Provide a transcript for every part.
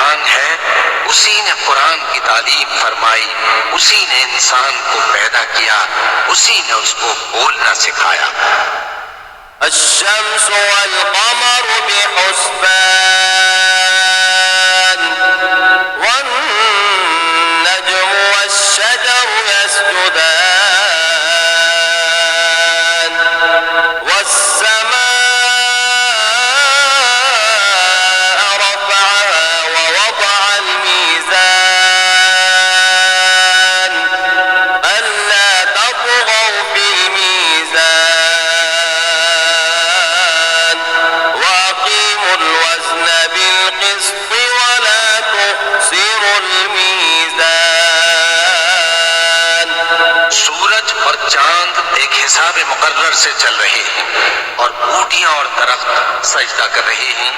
कुरान है, उसी ने कुरान की तालीम फरमाई, उसी ने इंसान को पैदा किया, उसी ने उसको बोलना सिखाया। अश्शम्स वल क़मर बिहुस्बान वन नज्मु वश्शजरु यस्जुदान वस्समाअ रफ़अहा ववضअल मीज़ान अल्ला तत्ग़ौ फ़िल मीज़ान वअक़ीमुल वज़न बिल-क़िस्ति वला तुख़्सिरुल मीज़ान। सूरज और चांद एक हिसाब मुकर्रर से चल रहे हैं और बूटियां और दरख्त सजदा कर रहे हैं,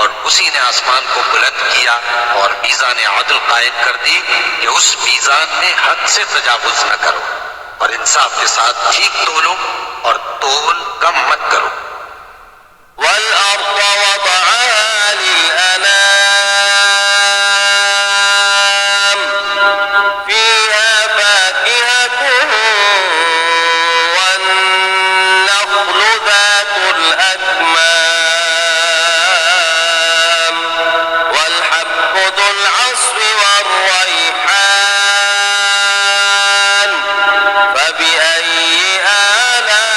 और उसी ने आसमान को बुलंद किया और मीज़ान अदल कायम कर दी कि उस मीज़ान में हद से तजावुज न करो और इंसाफ के साथ ठीक तोलो और तोल कम मत करो। वल-अर्ज़ वज़अहा लिल-अनाम फ़ीहा फ़ाकिहतुन वन-नख़्लु ज़ातुल अकमाम वल-हब्बु ज़ुल अस्फ़ि वर-रैहान फ़बिअय्यि आलाइ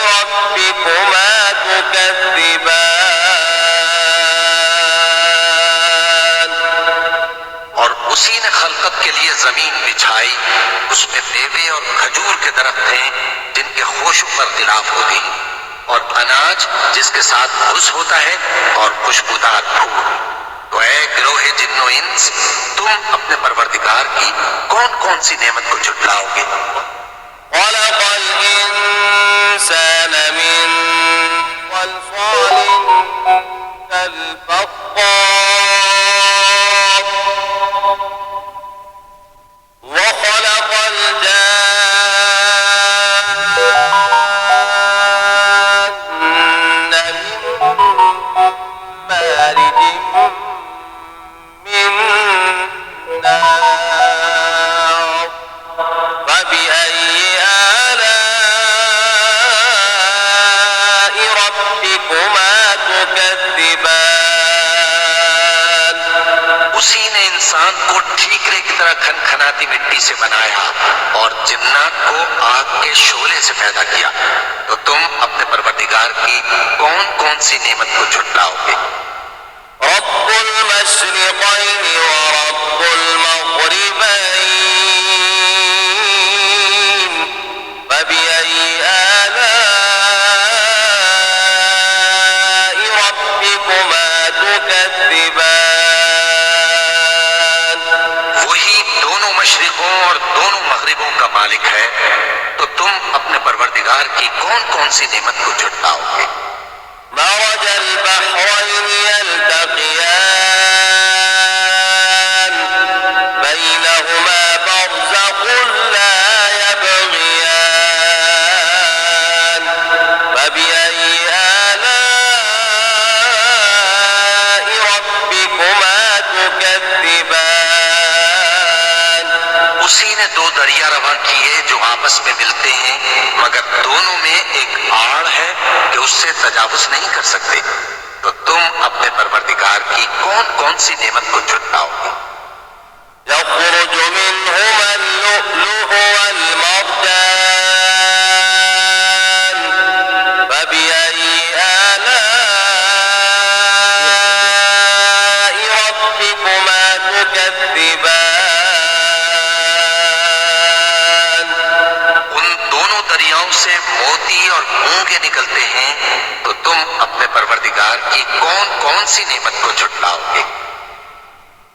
रब्बिकुमा तुकज़्ज़िबान। और उसी ने खलकत के लिए जमीन बिछाई, उसमें मेवे और खजूर के दरख्त हैं जिनके खोशों पर खिलाफ होते हैं, और अनाज जिसके साथ भूस होता है और खुशबूदार फूल। तो ऐ गिरोहे जिन्नो इंस, तुम अपने परवरदिगार की कौन कौन सी नेमत को झुटलाओगे? खलक़ल इंसान मिन सल्सालिन कल-फ़ख़्ख़ार वखलक़ल जान्न मिन मारिजिन मिन नार फ़बिअय्यि आलाइ रब्बिकुमा तुकज़्ज़िबान। उसी ने इंसान को ठीकरे की तरह खनखनाती मिट्टी से बनाया और जिन्नात को आग के शोले से पैदा किया। तो तुम अपने परवरदिगार की कौन कौन सी नेमत को झुटलाओगे? रब्बुल मशरिक़ैनि व रब्बुल मग़रिबैन फ़बिअय्यि आलाइ रब्बिकुमा तुकज़्ज़िबान। वही दोनों मशरिकों और दोनों मगरिबों का मालिक है। तो तुम अपने परवरदिगार की कौन कौन सी नेमत को झुटलाओगे? मरजल बहरैनि यल्तक़ियान बैनहुमा बरज़ख़ुन ला यबग़ियान फ़बिअय्यि आलाइ रब्बिकुमा तुकज़्ज़िबान। उसी ने दो दरिया रवां किए जो आपस में मिलते हैं, मगर दोनों में एक आड़ है कि उससे तजावुज नहीं कर सकते। तो तुम अपने परवरदिगार की कौन कौन सी नेमत को झुटलाओगे? यख़रुजु मिनहुमा अल-लुअ्लुअु वल-मरजान फ़बिअय्यि आलाइ रब्बिकुमा तुकज़्ज़िबान। उन दोनों दरियाओं से मोती और मूंगे निकलते हैं। तो तुम अपने परवरदिगार की कौन कौन सी नेमत को झुटलाओगे?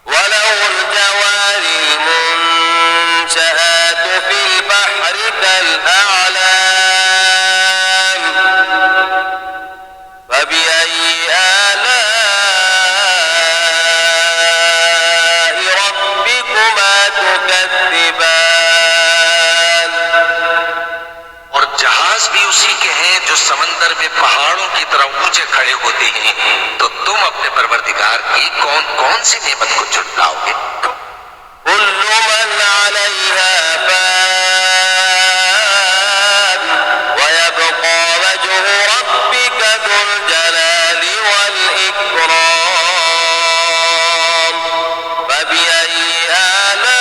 वलहुल जवारिल मुनशआतु फिल बहरि कल-अ'लाम फ़बिअय्यि आलाइ रब्बिकुमा तुकज़्ज़िबान। और जहाज भी उसी के हैं जो समंदर में पहाड़ों की तरह ऊंचे खड़े होते हैं, तो तुम अपने परवरदिगार की कौन कौन सी नेमत को झुटलाओगे? कुल्लु मन अलैहा फान व यबका वजहु रब्बिका जुल जलाली वल इकराम फबिअय्यि आलाइ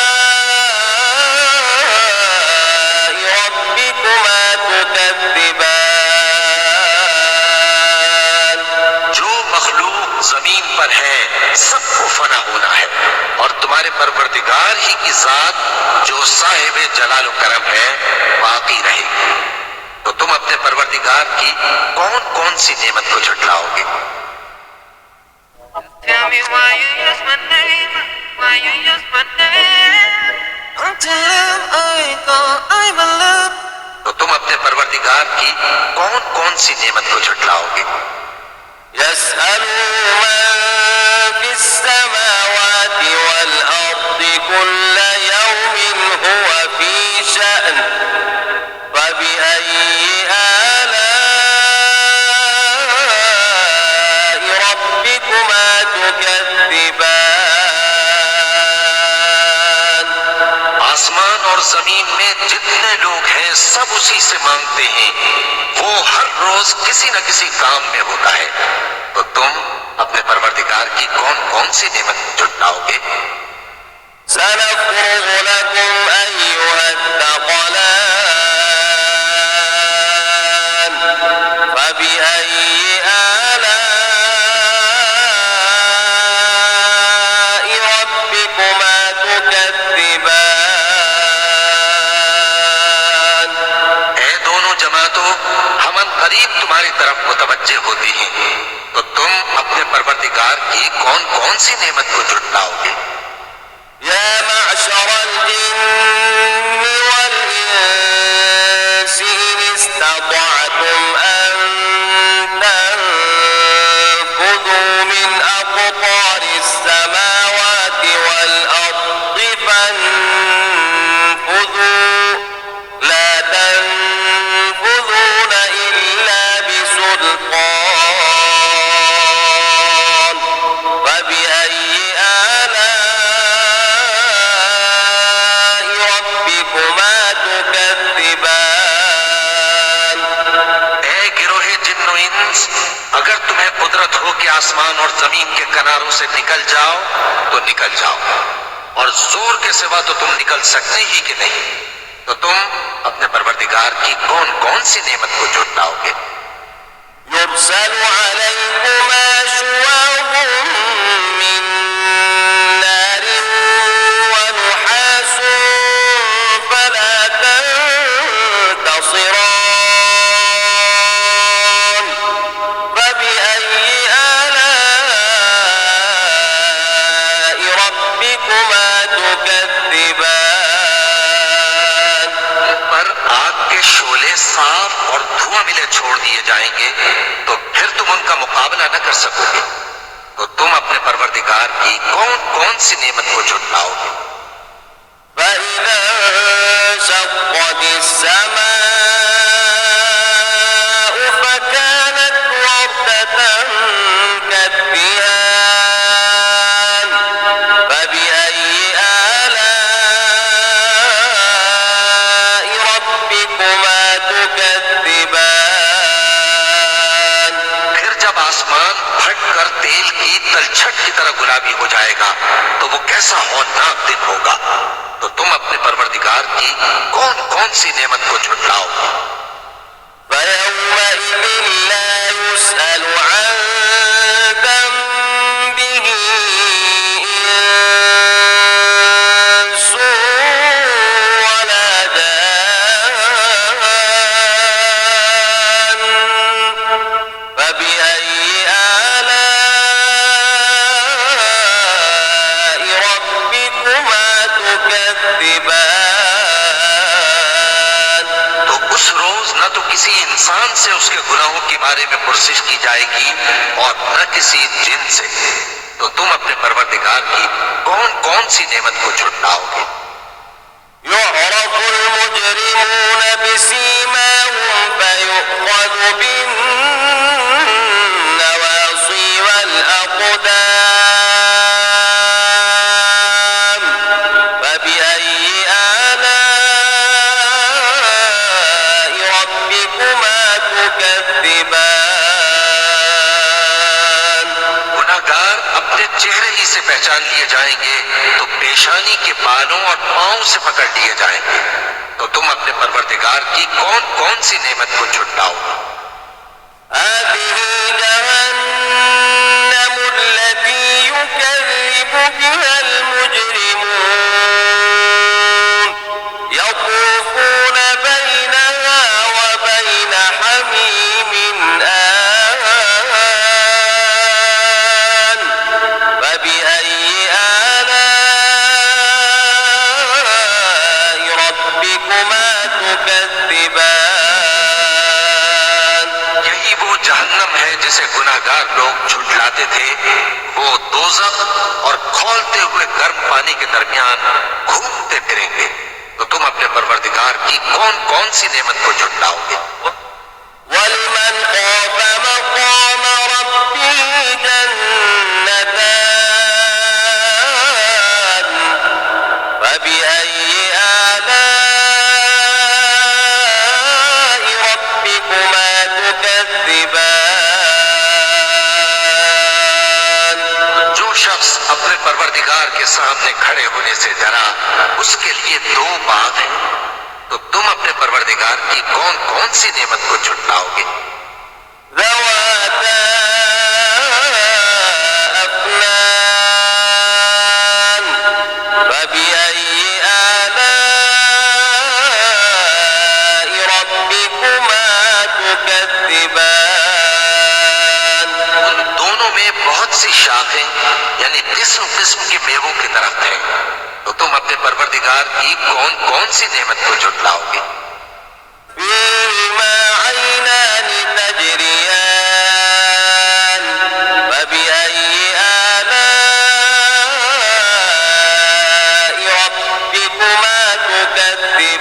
रब्बिकुमा तुकज़्ज़िबान। जो मखलूक जमीन पर है सबको फना होना है, और तुम्हारे परवरदिगार ही की जात जो साहिब जलाल करम है बाकी रहेगी। तो तुम अपने परवरदिगार की कौन कौन सी नेमत को झुटलाओगे? Tell me why you use my name, why you use my name. Until I'm in love. तो तुम अपने परवरदिगार की कौन कौन सी नेमत को झुटलाओगे? यसअलु मन फिस्समावाति वल अर्दि कुल्ल यौमिन हुवा फी शअन फबिअय्यि आलाइ रब्बिकुमा तुकज़्ज़िबान। आसमान और जमीन में जितने लोग हैं सब उसी से मांगते हैं, वो हर रोज किसी न किसी काम में होता है। तो तुम अपने परवरदिगार की कौन कौन सी नेमत झुटलाओगे? सनफ़्रुग़ु लकुम अय्युहत-तक़लान फबिअय्यि आलाइ रब्बिकुमा तुकज़्ज़िबान। ऐ दोनों जमातों, हम करीब तुम्हारी तरफ मुतवज्जे होते हैं, तो तुम अपने परवरदिगार की कौन कौन सी नेमत को झुटलाओगे? या मअशरल जिन्नि वल इंसि इन इस्ततअतुम अन तनफुज़ू मिन अक़तारिस समावाति वल अर्दि फन्फुज़ू ला तनफुज़ून इल्ला बिसुल्तान फबिअय्यि आलाइ रब्बिकुमा तुकज़्ज़िबान। ऐ गिरोहे जिन्नो इंस, अगर तुम्हें कुदरत हो कि आसमान और जमीन के किनारों से निकल जाओ तो निकल जाओ, और जोर के सिवा तो तुम निकल सकते ही कि नहीं। तो तुम अपने परवरदिगार की कौन कौन सी नेमत को झुटलाओगे? युरसलु अलैकुमा शुवाबुम मिन नारिन व नुहासुन फला तंतसिरान फबिअय्यि आलाइ रब्बिकुमा तुकज़्ज़िबान। पर आग के शोले साफ और धुआं मिले छोड़ दिए जाएंगे, तो फिर तुम उनका मुकाबला न कर सकोगे। तो तुम अपने परवरदिगार की कौन कौन सी नेमत को झुटलाओगे? فإذا انشقت السماء فكانت وردة كالدهان فبأي آلاء ربكما تكذبان। फिर जब आसमान फट कर तेल की तलछट की तरह गुलाबी हो जाएगा, तो वो कैसा हौलनाक दिन होगा। तो तुम अपने परवरदिगार की कौन कौन सी नेमत को झुटलाओगे? فيومئذ لا يسأل عن ذنبه إنس ولا جان فبأي آلاء ربكما تكذبان। तो उस रोज न तो किसी इंसान से उसके गुनाहों के बारे में पुरसिश की जाएगी और न किसी जिन से। तो तुम अपने परवरदिगार की कौन कौन सी नेमत को झुटलाओगे? يعرف المجرمون بسيماهم فيؤخذ بالناصية चेहरे ही से पहचान लिए जाएंगे तो पेशानी के बालों और पांव से पकड़ लिए जाएंगे। तो तुम अपने परवरदिगार की कौन कौन सी नेमत को झुटलाओगे? هذه جهنم التي يكذب بها المجرمون يطوفون بينها وبين حميم آن فبأي آلاء ربكما تكذبان यही वो जहन्नम है जिसे गुनाहगार लोग झुटलाते थे। वो दोज़ख और खौलते हुए गर्म पानी के दरमियान घूमते फिरेंगे। तो तुम अपने परवरदिगार की कौन कौन सी नेमत को झुटलाओगे? ولمن خاف مقام ربه جنتان فبأي آلاء ربكما تكذبان जो शख्स अपने परवरदिगार के सामने खड़े होने से डरा, उसके लिए दो बाग हैं। तो तुम अपने परवरदिगार की कौन कौन सी नेमत को झुटलाओगे? ذواتا أفنان فبأي آلاء ربكما تكذبان उन दोनों में बहुत सी शाखें यानी किस्म किस्म के मेवों के दरख्त हैं। तो तुम अपने परवरदिगार की कौन कौन सी नेमत को झुटलाओगे? فيهما عينان تجريان فبأي آلاء ربكما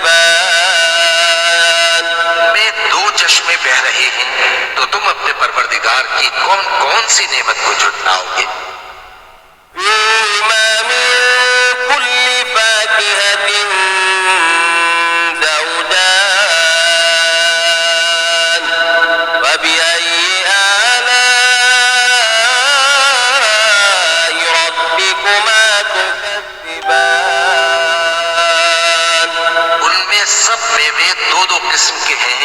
تكذبان में दो चश्मे बह रहे हैं। तो तुम अपने परवरदिगार की कौन कौन सी नेमत को झुटलाओगे? فيهما من كل فاكهة زوجان فبأي آلاء ربكما تكذبان उनमें सब मेवे दो दो किस्म के हैं।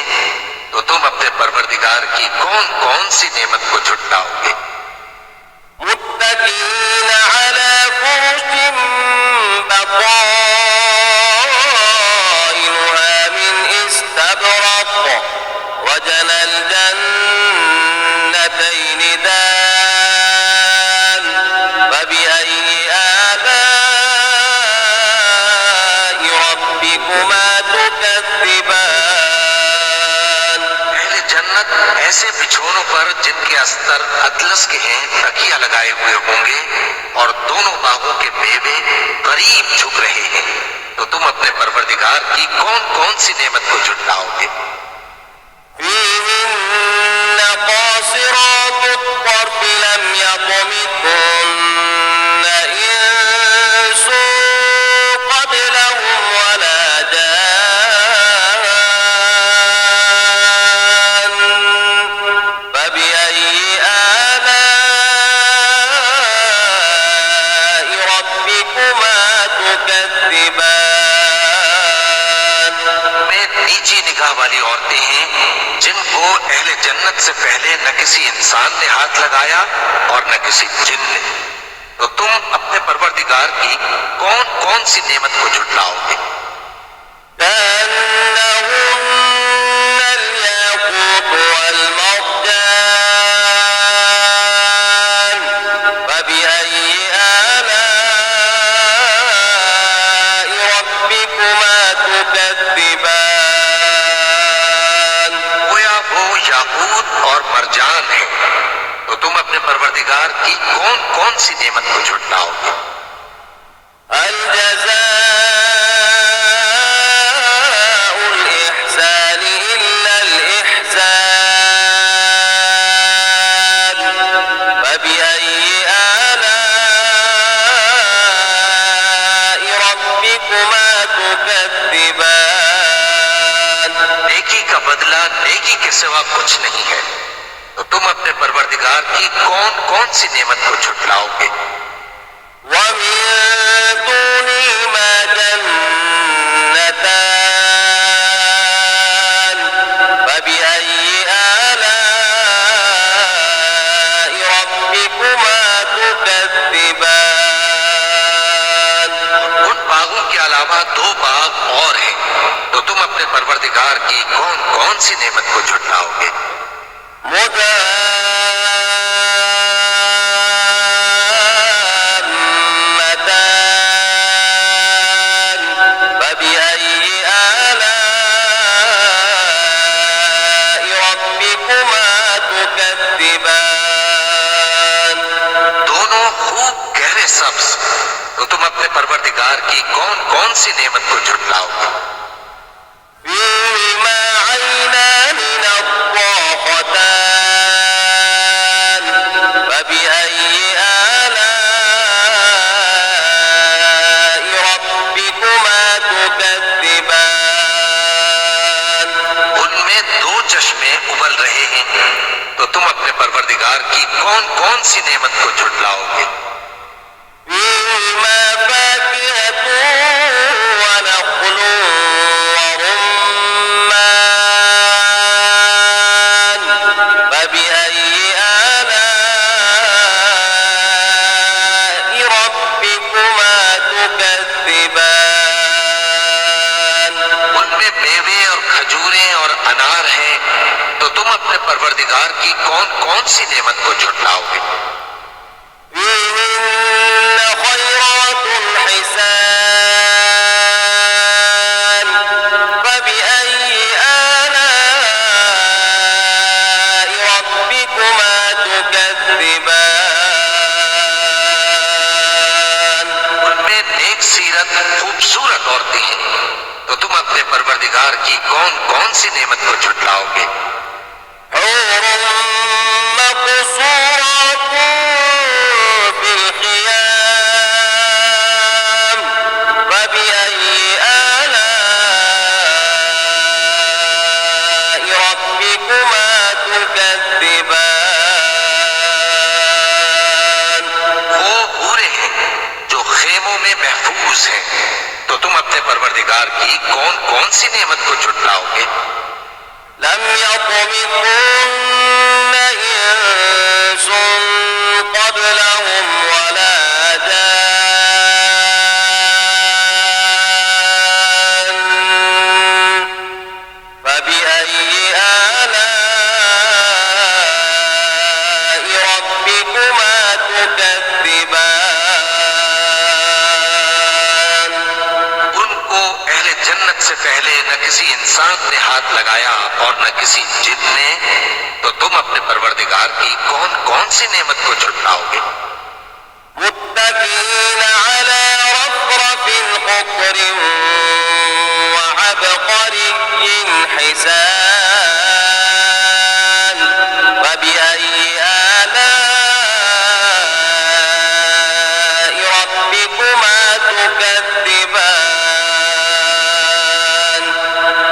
तो तुम अपने परवरदिगार की कौन कौन सी नेमत को झुटलाओगे? متكئين على فرش بطائنها من استبرق وجنى الجنتين دان فبأي آلاء ربكما تكذبان अहले जन्नत ऐसे बिछोनों पर जिनके अस्तर अतलस के हैं तकिया लगाए हुए होंगे और दोनों बागों के मेवे करीब झुक रहे हैं। तो तुम अपने परवरदिगार की कौन कौन सी नेमत को झुटलाओगे? فيهن قاصرات الطرف لم يطمثهن إنس قبلهم ولا جان فبأي آلاء ربكما تكذبان में नीची निगाह वाली औरतें हैं जिनको अहले जन्नत से पहले न किसी इंसान ने हाथ लगाया और न किसी जिन ने। तो तुम अपने परवरदिगार की कौन कौन सी नेमत को झुटलाओगे? كأنهن الياقوت والمرجان فبأي آلاء ربكما تكذبان गोया वो याकूत और मरजान है। तो तुम अपने परवरदिगार की कौन कौन सी नेमत को झुटलाओगे? هل جزاء الإحسان إلا الإحسان فبأي آلاء ربكما تكذبان नेकी का बदला नेकी के सिवा कुछ नहीं है। तो तुम अपने परवरदिगार परवरदिगार की कौन कौन सी नेमत को झुटलाओगे? ومن دونهما جنتان فبأي آلاء ربكما تكذبان उन बागों के अलावा दो बाग और हैं, तो तुम अपने परवरदिगार की कौन कौन सी नेमत को झुटलाओगे? مدهامتان فبأي آلاء ربكما تكذبان दोनों खूब गहरे सब्ज, तो तुम अपने परवरदिगार की कौन कौन सी नेमत को झुटलाओगे? فيهما عينان نضاختان فبأي آلاء ربكما تكذبان उनमें दो चश्मे उबल रहे हैं, तो तुम अपने परवरदिगार की कौन कौन सी नेमत को झुटलाओगे? فيهما فاكهة ونخل ورمان فبأي آلاء ربكما تكذبان उनमें मेवे और खजूरें और अनार हैं, तो तुम अपने परवरदिगार की कौन कौन सी नेमत को झुटलाओगे? فيهن خيرات حسان فبأي آلاء ربكما تكذبان उनमें नेक सीरत खूबसूरत औरतें हैं, तो तुम अपने परवरदिगार की कौन कौन सी नेमत को झुटलाओगे? حور مقصورات في الخيام فبأي آلاء ربكما تكذبان वो पूरे हैं जो खेमों में महफूज हैं, तो तुम अपने परवरदिगार की कौन कौन सी नेमत को झुटलाओगे? لم يطمثهن إنس قبلهم ولا جان فبأي آلاء ربكما تكذبان उनको अहले जन्नत से पहले न किसी इंसान ने हाथ लगाया और न किसी जिन ने, तो तुम अपने परवरदिगार की कौन कौन सी नेमत को झुटलाओगे? متكئين على رفرف خضر وعبقري حسان فبأي آلاء ربكما تكذبان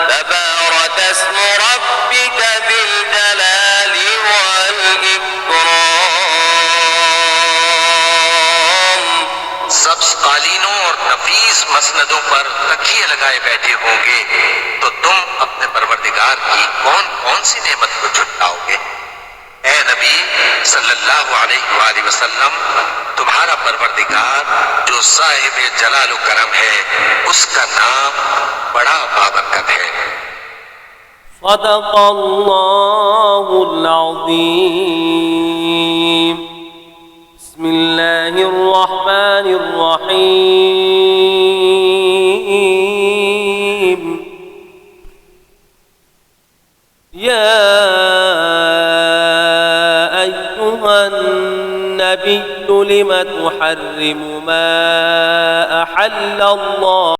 تبارك اسم ربك ذي الجلال والإكرام सब्ज कालीनों और नफीस मसनदों पर तकिए लगाए बैठे होंगे, तो तुम अपने परवरदिगार की कौन कौन सी नेमत को झुटलाओगे? ए नबी सल्लल्लाहु अलैहि वसल्लम, तुम्हारा परवरदिगार जो साहिब जलाल करम है, उसका नाम बड़ा बाबरकत है। صدق الله العظيم. بسم الله الرحمن الرحيم. يا أيها النبي لم تحرم ما أحل الله